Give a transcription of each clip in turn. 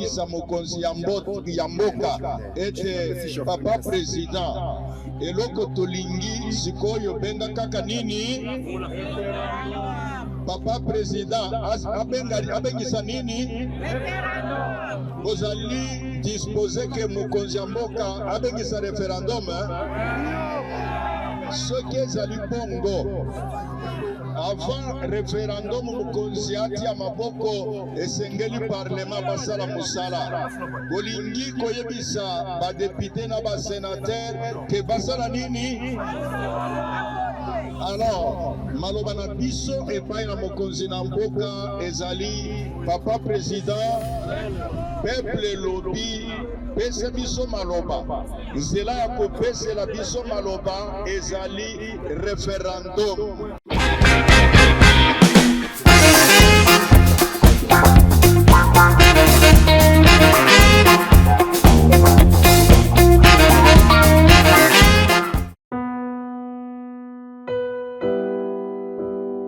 koyebisa mokonzi ya mboka ete papa président eloko tolingi sikoyo benga kaka nini papa président abengisa nini bozali dispose ke mokonzi ya mboka abengisa référendum soki ezali bongo avant référendum mokonzi atia maboko esengeli parlement basala musala bolingi koyebisa badepute na basénateur ke basala nini. Alors maloba na biso epai na mokonzi na mboka ezali papa président peuple lobi pese biso maloba nzela ya kopesela biso maloba ezali référendum.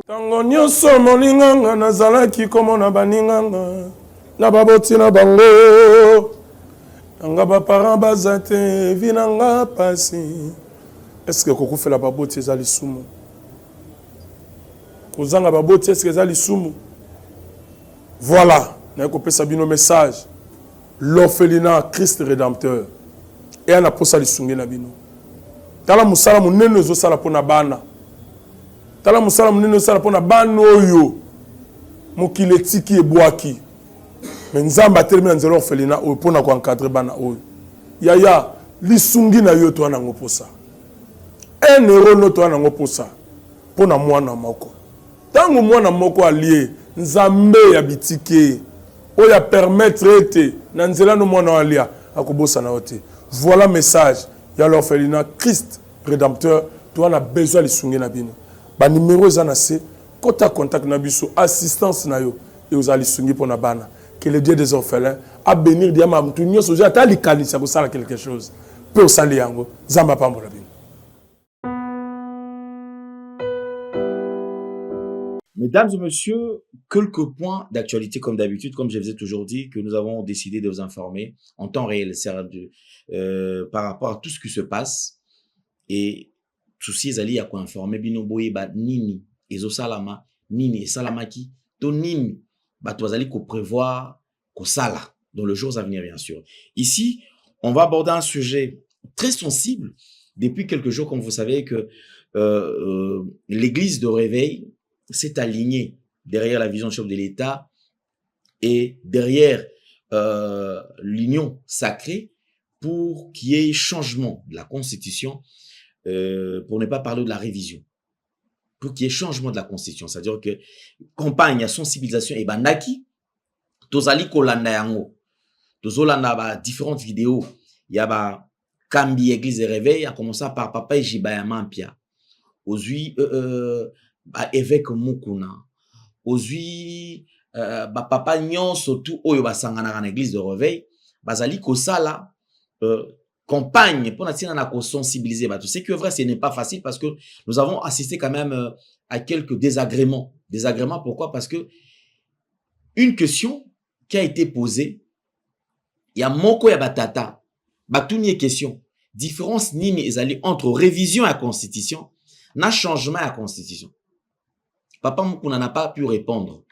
Tango nyonso molinganga nazalaki komona baninganga na baboti na bango nanga baparent baza te vi nanga pasi. Eske kokufela baboti ezali sumu? Kozanga baboti eske ezali sumu? Voilà, naye kopesa bino message. L'orphelinat Christ rédempteur et ana posa lisungi na bino. Tala musala munene ezosala pona bana. Tala musala munene ezosala pona bana oyo mokili etiki ebwaki. Mais nzamba termine nzela orphelinat oyo pona ko encadrer bana oyo. Yaya lisungi na yo to ana ngoposa. Un euro no to ana ngoposa pona mwana moko. Tango mwana moko alie nzambe ya bitike oya permettre ete na nzela no mwana alia akobosa na ote. Voilà message ya l'orphelinat Christ rédempteur to ana besoin lisungi na bino. Ba numéro za na se kota contact na biso assistance na yo et aux lisungi pona bana. Que le Dieu des orphelins a bénir diama mtu nyoso ja ta likanisa ko sala quelque chose. Peut sali yango zamba pambola bino. Mesdames et messieurs, quelques points d'actualité comme d'habitude, comme je vous ai toujours dit, que nous avons décidé de vous informer en temps réel par rapport à tout ce qui se passe. Et souci ezali ya ko informer bino boye ba nini ezo salama nini salamaki to nini ba tozali ko prévoir ko sala dans les jours à venir bien sûr. Ici, on va aborder un sujet très sensible depuis quelques jours, comme vous savez que l'église de réveil s'est alignée derrière la vision chef de l'État et derrière l'union sacrée pour qu'il y ait changement de la constitution, pour ne pas parler de la révision, pour qu'il y ait changement de la constitution, c'est-à-dire que campagne à sensibilisation et bandaki, tozali kolanda yango, tozolanda ba différentes vidéos, il y a ba kambi église de réveil, a commencé par papa et Jibayama Pia, aujourd'hui évêque Mukuna, aujourd'hui papa nyon surtout oyo basangana na église de réveil, bazali kosala campagne pour na sensibiliser. Tout ce qui est vrai, ce n'est pas facile parce que nous avons assisté quand même à quelques désagréments. Désagréments, pourquoi? Parce que une question qui a été posée, il y a moko ya batata, batounie question, différence nini ezali entre révision à la constitution, na changement à la constitution. Papa Mukuna n'a pas pu répondre.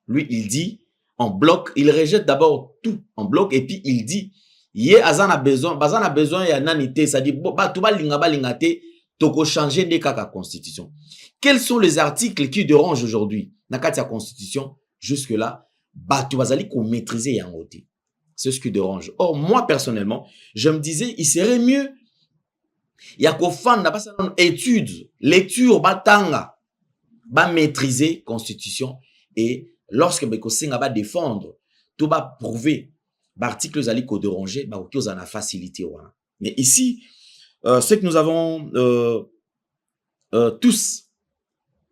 Lui, il dit en bloc, il rejette d'abord tout en bloc et puis il dit Yé azan a besoin ya nanité, ça dit ba tuba linga te toko changer de kaka constitution. Quels sont les articles qui dérangent aujourd'hui na kati ya constitution jusque là ba tu bazali ko maîtriser yangote. C'est ce qui dérange. Or moi personnellement, je me disais il serait mieux ya ko fan na pas étude, lecture batanga ba maîtriser constitution et lorsque ba ko singa ba défendre, tout ba prouver l'article zali ko déranger, bah ok, on a facilité. Voilà. Mais ici, ce que nous avons tous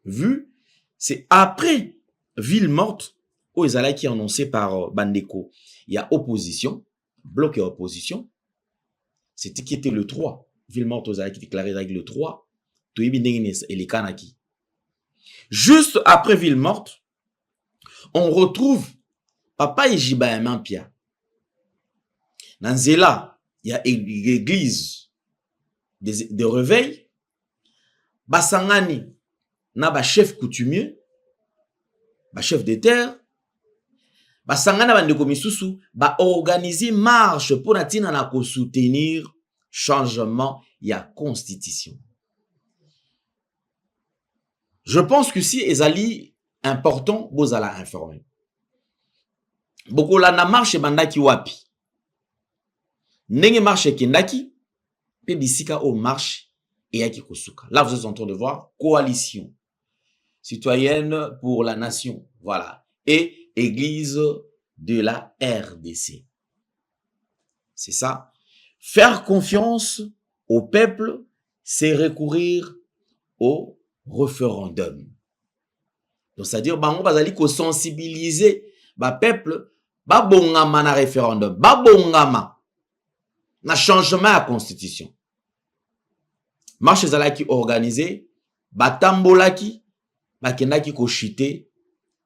vu, c'est après ville morte, où ils qui est annoncé par Bandeko. Il y a opposition, bloc et opposition. C'était qui était le 3. Ville morte, aux qui déclaré avec le 3. Et les Kanaki. Juste après ville morte, on retrouve papa ejiba ya mampia na nzela ya église de réveil basangani na ba chef coutumier ba chef de terre basangana bandeko misusu ba organiser marche pour natina na ko soutenir changement ya constitution. Je pense que si ezali important bozala informer. Bokola na marche bandaki wapi. Ndenge marche kendaki pe bisika o marche et yaki kosuka. Là vous êtes en train de voir coalition citoyenne pour la nation. Voilà. Et église de la RDC. C'est ça. Faire confiance au peuple, c'est recourir au référendum. Donc, c'est-à-dire, bango bazali ko sensibiliser ba peuple, ba bongama na référendum, ba bongama na changement à constitution. Marche zalaki organisé, ba tambolaki, ba kendaki ko chité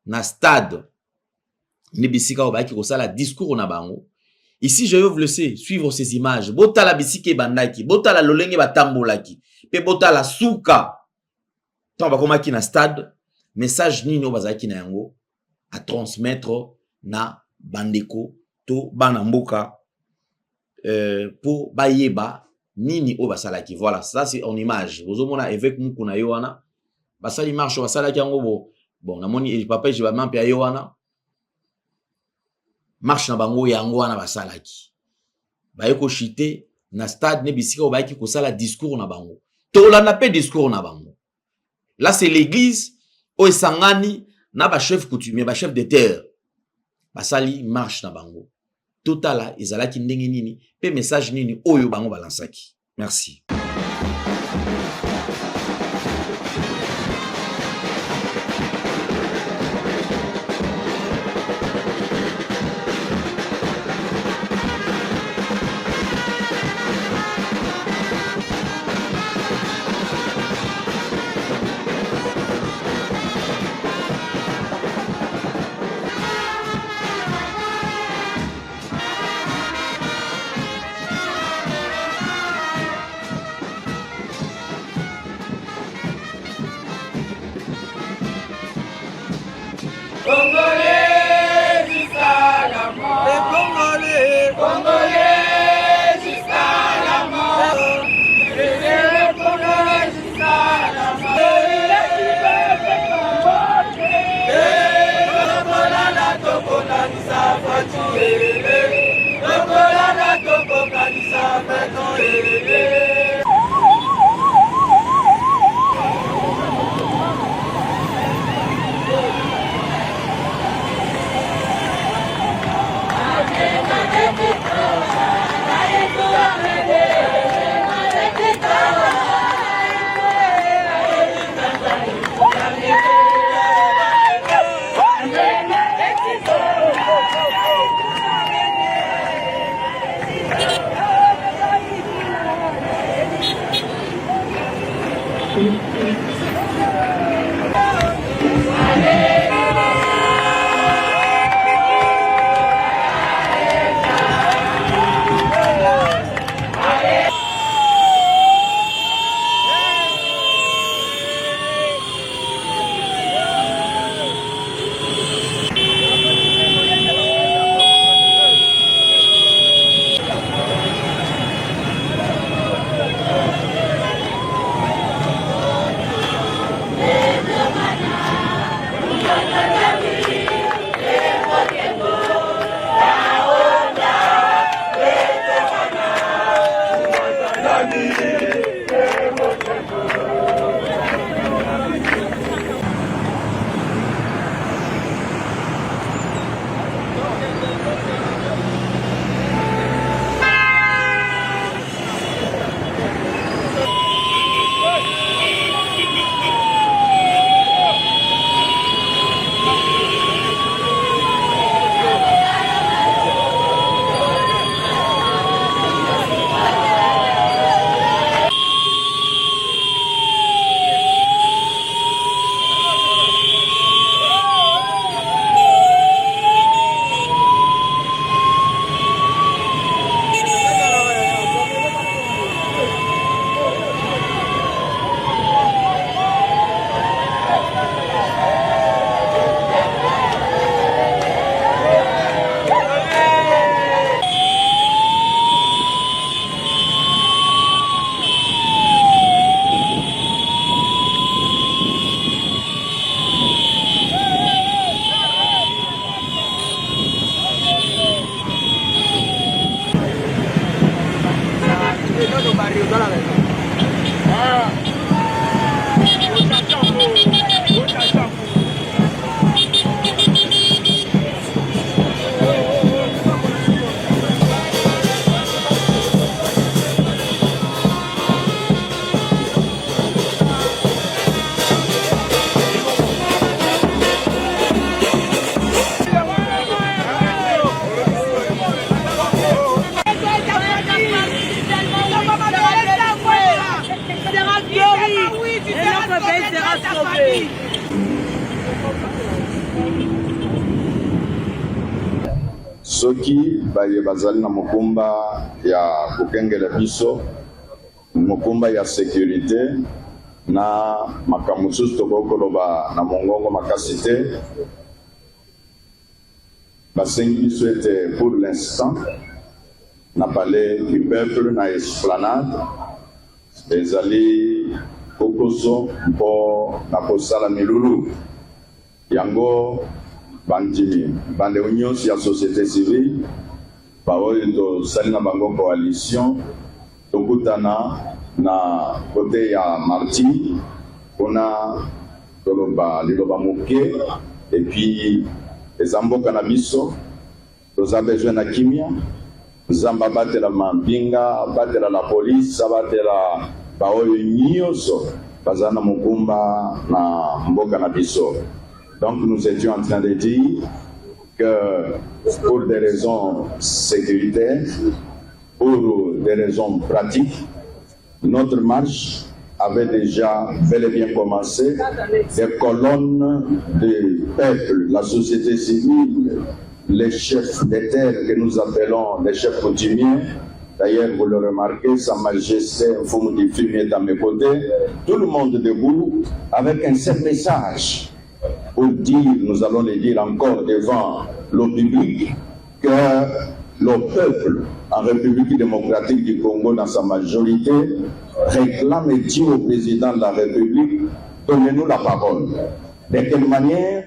na stade. Nebisika obaki ko sala discours na bango. Ici, je veux vous laisser suivre ces images. Botala bisike bandaki, botala lolenge batambolaki, pe botala souka. Tant bakomaki na stade, message nini obazaki na yango à transmettre na bandeko to bana mboka pour bayeba nini obasalaki. Voilà, ça c'est en image. Vous omona évêque mukuna yoana, basali marche basalaki yango bo. Bon, namoni papa je ba mampi ya yoana. Marche na bango yango wana basalaki. Bayeko chité na stade ne bisika obayaki ko sala discours na bango. To la na pe discours na bango. Là c'est l'église o esangani na ba chef coutumier, ba chef de terre. Basali marche na bango. Totala ezalaki ndenge nini pe message nini oyo bango balansaki. Merci. soki baye bazali na mokumba ya kokengela biso mokumba ya sécurité na makambo mosusu tokokoloba na mongongo makasi te basengi biso ete pour l'instant na palais du peuple na esplanade ezali kokoso mpo na kosala milulu yango bandimi bande nyonso ya société civile baoyo tosali na bango coalition tokutana na kote ya marti mpona toloba liloba moke epuis eza mboka na biso toza besoin na kimia nzambe abatela mambinga abatela la polise abatela baoyo nyonso baza na mokumba na mboka na biso. Donc nous étions en train de dire que pour des raisons sécuritaires, pour des raisons pratiques, notre marche avait déjà bel et bien commencé. Des colonnes de peuple, la société civile, les chefs des terres que nous appelons les chefs coutumiers. D'ailleurs, vous le remarquez, Sa Majesté Mfumu Difimi est à mes côtés. Tout le monde debout avec un seul message pour dire, nous allons le dire encore devant le public, que le peuple en République démocratique du Congo dans sa majorité réclame et dit au président de la République, donnez-nous la parole. De quelle manière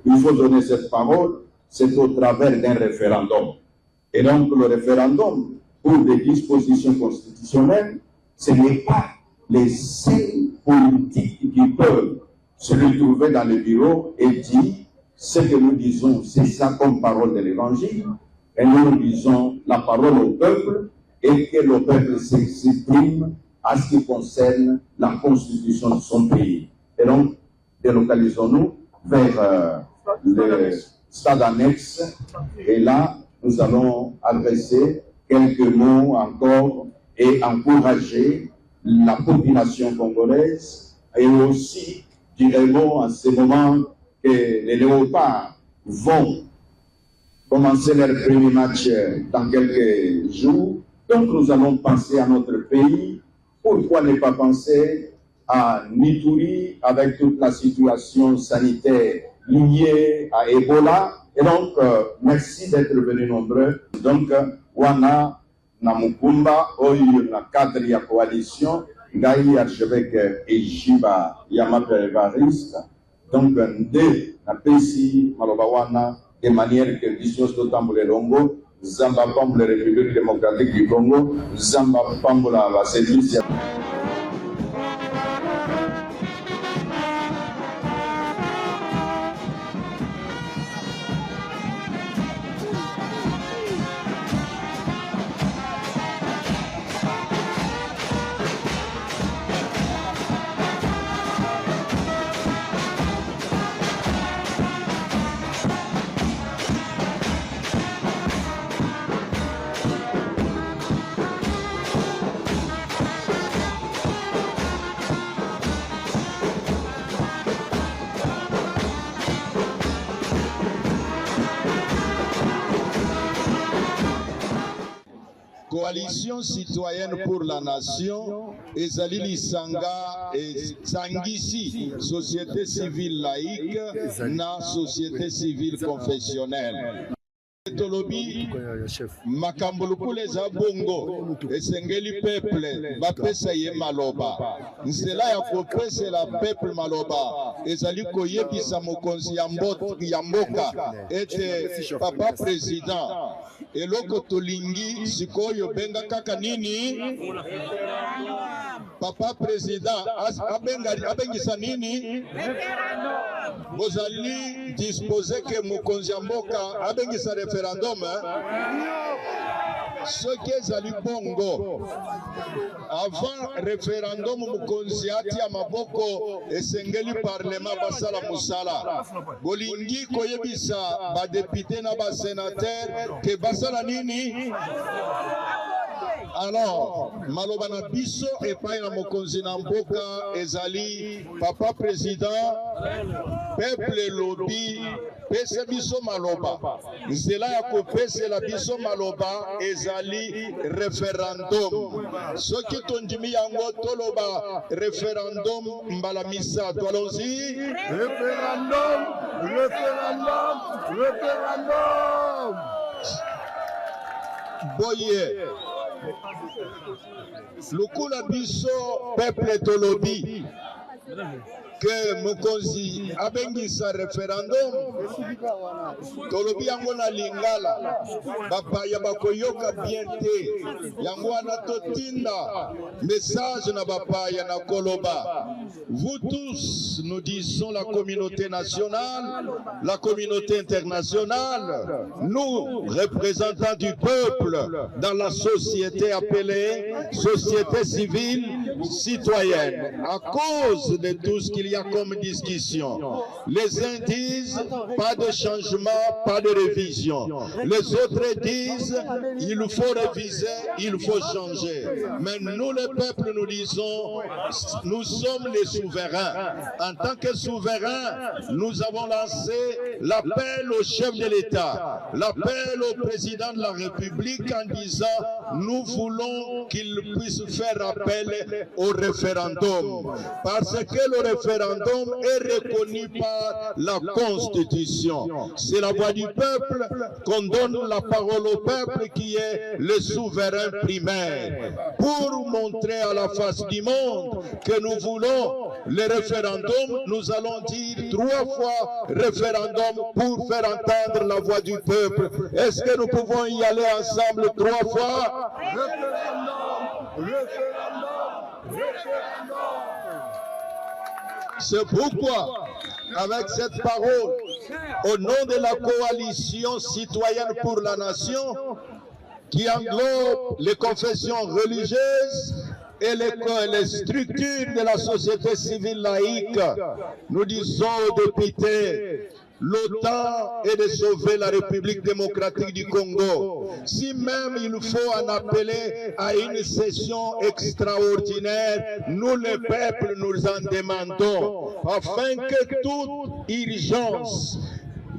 il faut donner cette parole? C'est au travers d'un référendum. Et donc le référendum, pour des dispositions constitutionnelles, ce n'est pas les seuls politiques qui peuvent se retrouver dans le bureau et dire ce que nous disons, c'est ça comme parole de l'évangile, et nous disons la parole au peuple et que le peuple s'exprime à ce qui concerne la constitution de son pays. Et donc, délocalisons-nous vers le stade annexe et là, nous allons adresser quelques mots encore et encourager la population congolaise et aussi dirons en ce moment que les Léopards vont commencer leur premier match dans quelques jours. Donc nous allons penser à notre pays. Pourquoi ne pas penser à Nituri avec toute la situation sanitaire liée à Ebola? Et donc, merci d'être venus nombreux. Donc, wana na mukumba oyo na cadre ya coalition ngai archevêque Ejiba Yamata Evariste. Donc, nde na pesi maloba wana de manière que vision stotambule longo zamba pambule République démocratique du Congo zamba pambula la service. Coalition citoyenne pour la nation, Ezali Lisanga et Sangisi, société civile laïque, na société civile confessionnelle. Tolobi makambulukule za bongo esengeli peuple bapesa ye maloba nzela ya kopesa la peuple maloba ezali koyebisa mokonzi ya mboka ete papa président eloko tolingi sikoyo benga kaka nini papa président abengisa nini bozali disposer que mokonzi ya mboka abengisa référendum ce qui ezali bongo avant référendum mokonzi ati ya maboko esengeli parlement basala musala bolingi koyebisa ba député na ba sénateur ke basala nini. Alors, maloba na biso epai na mokonzi na mboka ezali papa président peuple lobby pesa biso maloba nzela ya kopesela biso maloba ezali référendum soki tondimi yango toloba référendum mbala misato allons-y Référendum, référendum, référendum. boye lukula biso peuple tolobi que mokonzi abengisa référendum tolobi yango na lingala bapaya bakoyoka bien te yango wana totinda message na bapaya na koloba vous tous nous disons la communauté nationale la communauté internationale nous représentants du peuple dans la société appelée société civile citoyenne à cause de tout ce qu'il y a comme discussion. Les uns disent pas de changement, pas de révision. Les autres disent il faut réviser, il faut changer. Mais nous les peuples nous disons nous sommes les souverains. En tant que souverains, nous avons lancé l'appel au chef de l'État, l'appel au président de la République en disant nous voulons qu'il puisse faire appel au référendum. Parce que le référendum est reconnu par la Constitution. C'est la voix du peuple qu'on donne la parole au peuple qui est le souverain primaire. Pour montrer à la face du monde que nous voulons le référendum, nous allons dire 3 fois référendum pour faire entendre la voix du peuple. Est-ce que nous pouvons y aller ensemble 3 fois? Référendum, référendum, référendum. C'est pourquoi, avec cette parole, au nom de la coalition citoyenne pour la nation, qui englobe les confessions religieuses et les structures de la société civile laïque, nous disons aux députés, le temps est de sauver la République démocratique du Congo. Si même il faut en appeler à une session extraordinaire, nous les peuples nous en demandons, afin que toute urgence,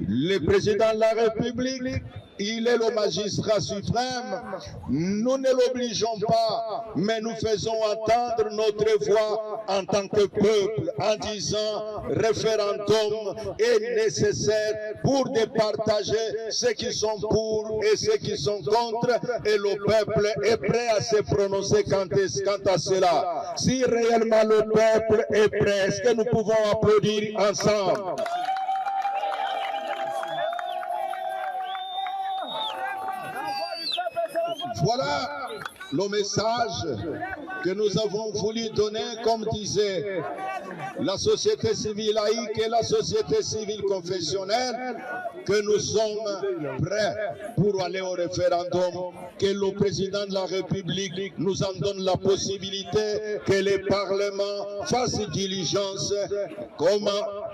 le président de la République, il est le magistrat suprême, nous ne l'obligeons pas, mais nous faisons entendre notre voix en tant que peuple en disant référendum est nécessaire pour départager ceux qui sont pour et ceux qui sont contre, et le peuple est prêt à se prononcer quant à cela. Si réellement le peuple est prêt, est-ce que nous pouvons applaudir ensemble? Voilà le message que nous avons voulu donner, comme disait la société civile laïque et la société civile confessionnelle, que nous sommes prêts pour aller au référendum, que le président de la République nous en donne la possibilité, que les parlements fassent diligence. Comme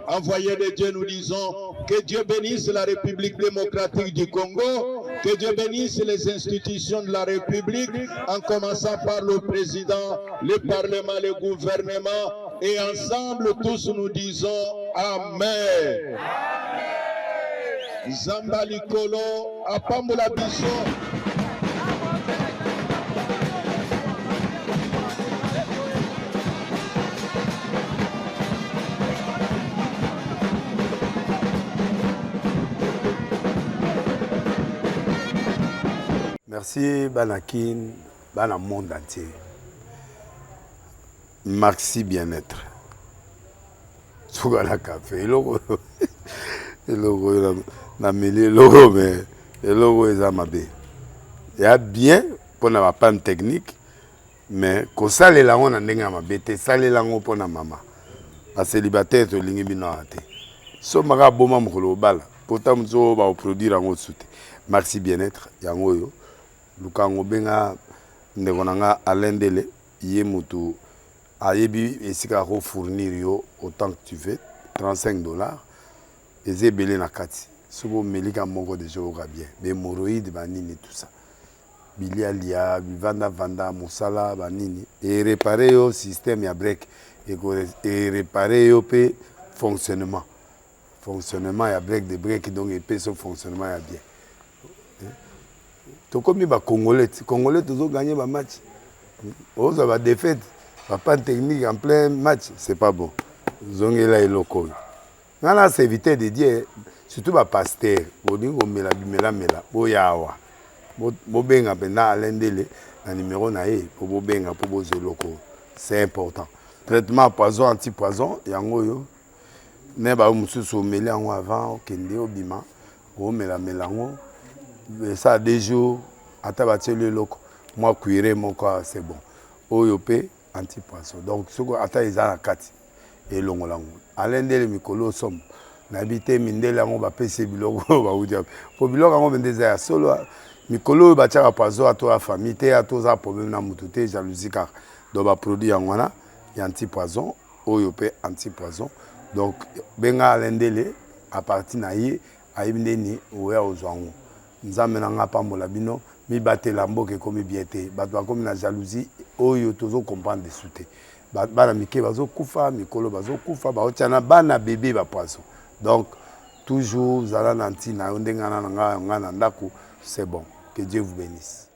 envoyé de Dieu, nous disons que Dieu bénisse la République démocratique du Congo, que Dieu bénisse les institutions de la République, en commençant par le président, le parlement, le gouvernement, et ensemble tous nous disons Amen. Zamba likolo apambola biso. Merci Banakin, Bana monde entier. Maxi bien-être. Sougala café, logo, na mêlé logo, mais le logo est amabé. Il y a bien pour la panne technique, mais quand ça les langues on a n'enga amabé, ça les langues pour la maman. La célibataire to lingi bino ate. So maga boma mkolo bala, pourtant mzo ba produire en autre Maxi bien-être, yango yo. Lukango benga ndekonanga alendele yé mutu ayebi esika ko fournir yo autant que tu veux $35 eze belé na kati sobo melika moko de joga bien be hémorroïdes banini tout ça bilialia vanda musala banini et réparer yo système ya break et réparer yo pe fonctionnement fonctionnement ya break de break donc epesi so fonctionnement ya bien tokomi bacongolais congolais tozoganye bamatch ozwa badéfaite bapanne technique en plein match c'est pas bon zongela eloko oyo nga na serviteur de Dieu surtout bapaster bolingi komela bimelamela boya awa bobenga mpena alendele na numéro na ye mpo bobenga mpo bozwa eloko c'est important traitement poison anti-poison yango oyo ne ba mosusu omeli yango avant okende obima omelamela yango ça 2 jours ata batieli eloko mwa cuire moko c'est bon oyo mpe anti-poison donc soko ata eza na kati elongola yango alendele mikolo osomo nayebi te mindele yango bapesi biloko bauti po biloko yango mende eza ya solo mikolo oyo batiaka poison ato ya famille te ato oza problème na mutu te jalousie kaka donc baproduit yango wana ya anti-poison oyo mpe anti-poison donc benga alendele à partir na ye ayebi ndeni oya ozwa yango nzambe na nga pambola bino mibatela mboka ekomi bien te bato bakomi na jalousie oyo tozokomprendre desu te bana mike bazokufa mikolo bazokufa baotia na bana bebe bapoison donc toujours zala na ntina yo ndenge nga na ndako c'est bon que Dieu vous bénisse.